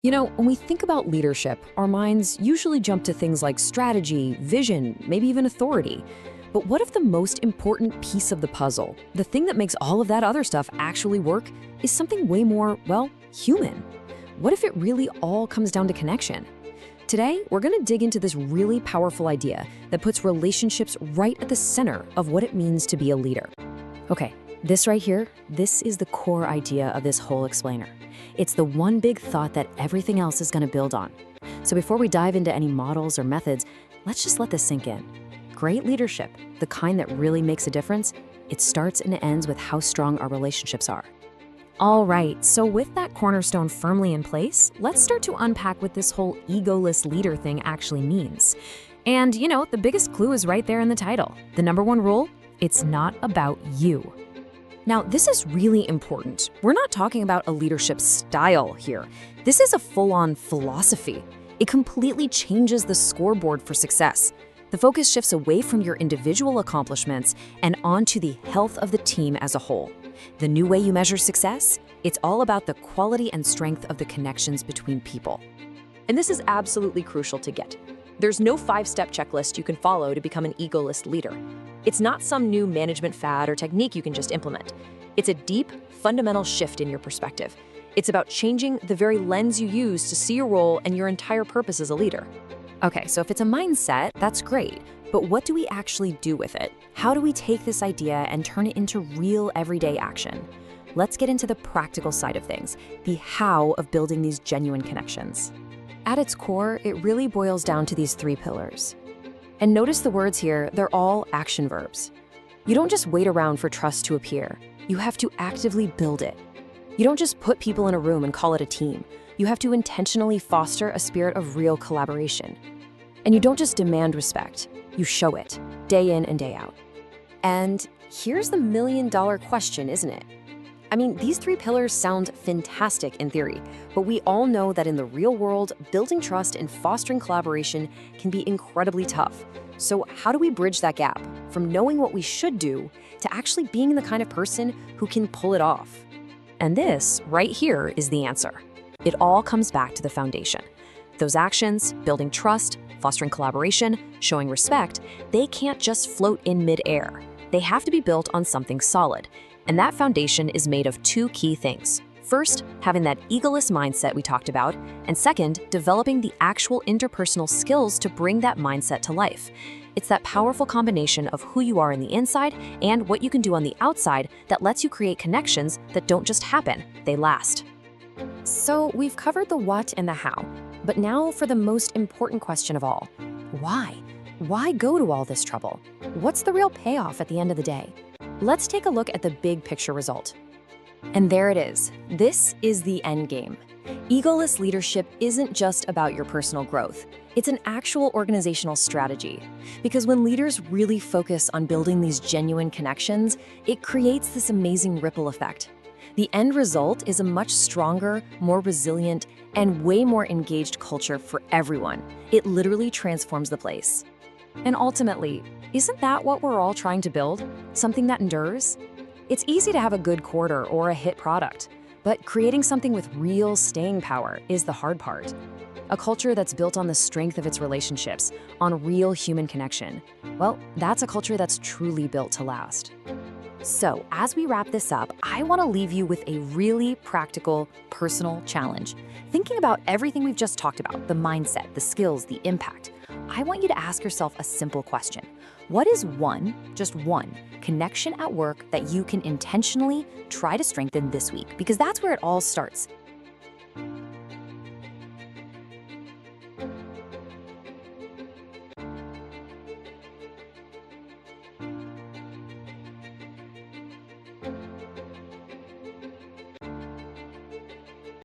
When we think about leadership, our minds usually jump to things like strategy, vision, maybe even authority. But what if the most important piece of the puzzle, the thing that makes all of that other stuff actually work, is something way more, well, human? What if it really all comes down to connection? Today, we're going to dig into this really powerful idea that puts relationships right at the center of what it means to be a leader. Okay, this right here, this is the core idea of this whole explainer. It's the one big thought that everything else is going to build on. So before we dive into any models or methods, let's just let this sink in. Great leadership, the kind that really makes a difference, it starts and ends with how strong our relationships are. All right, so with that cornerstone firmly in place, let's start to unpack what this whole egoless leader thing actually means. And the biggest clue is right there in the title. The number one rule, it's not about you. Now, this is really important. We're not talking about a leadership style here. This is a full-on philosophy. It completely changes the scoreboard for success. The focus shifts away from your individual accomplishments and onto the health of the team as a whole. The new way you measure success? It's all about the quality and strength of the connections between people. And this is absolutely crucial to get. There's no 5-step checklist you can follow to become an egoless leader. It's not some new management fad or technique you can just implement. It's a deep, fundamental shift in your perspective. It's about changing the very lens you use to see your role and your entire purpose as a leader. Okay, so if it's a mindset, that's great. But what do we actually do with it? How do we take this idea and turn it into real everyday action? Let's get into the practical side of things, the how of building these genuine connections. At its core, it really boils down to these 3 pillars. And notice the words here, they're all action verbs. You don't just wait around for trust to appear. You have to actively build it. You don't just put people in a room and call it a team. You have to intentionally foster a spirit of real collaboration. And you don't just demand respect. You show it, day in and day out. And here's the million-dollar question, isn't it? I mean, these 3 pillars sound fantastic in theory, but we all know that in the real world, building trust and fostering collaboration can be incredibly tough. So how do we bridge that gap from knowing what we should do to actually being the kind of person who can pull it off? And this right here is the answer. It all comes back to the foundation. Those actions, building trust, fostering collaboration, showing respect, they can't just float in midair. They have to be built on something solid. And that foundation is made of 2 key things. First, having that egoless mindset we talked about, and second, developing the actual interpersonal skills to bring that mindset to life. It's that powerful combination of who you are in the inside and what you can do on the outside that lets you create connections that don't just happen, they last. So we've covered the what and the how, but now for the most important question of all. Why? Why go to all this trouble? What's the real payoff at the end of the day? Let's take a look at the big picture result. And there it is. This is the end game. Egoless leadership isn't just about your personal growth. It's an actual organizational strategy. Because when leaders really focus on building these genuine connections, it creates this amazing ripple effect. The end result is a much stronger, more resilient, and way more engaged culture for everyone. It literally transforms the place. And ultimately, isn't that what we're all trying to build? Something that endures? It's easy to have a good quarter or a hit product, but creating something with real staying power is the hard part. A culture that's built on the strength of its relationships, on real human connection. Well, that's a culture that's truly built to last. So, as we wrap this up, I want to leave you with a really practical, personal challenge. Thinking about everything we've just talked about, the mindset, the skills, the impact, I want you to ask yourself a simple question. What is one, just one, connection at work that you can intentionally try to strengthen this week? Because that's where it all starts.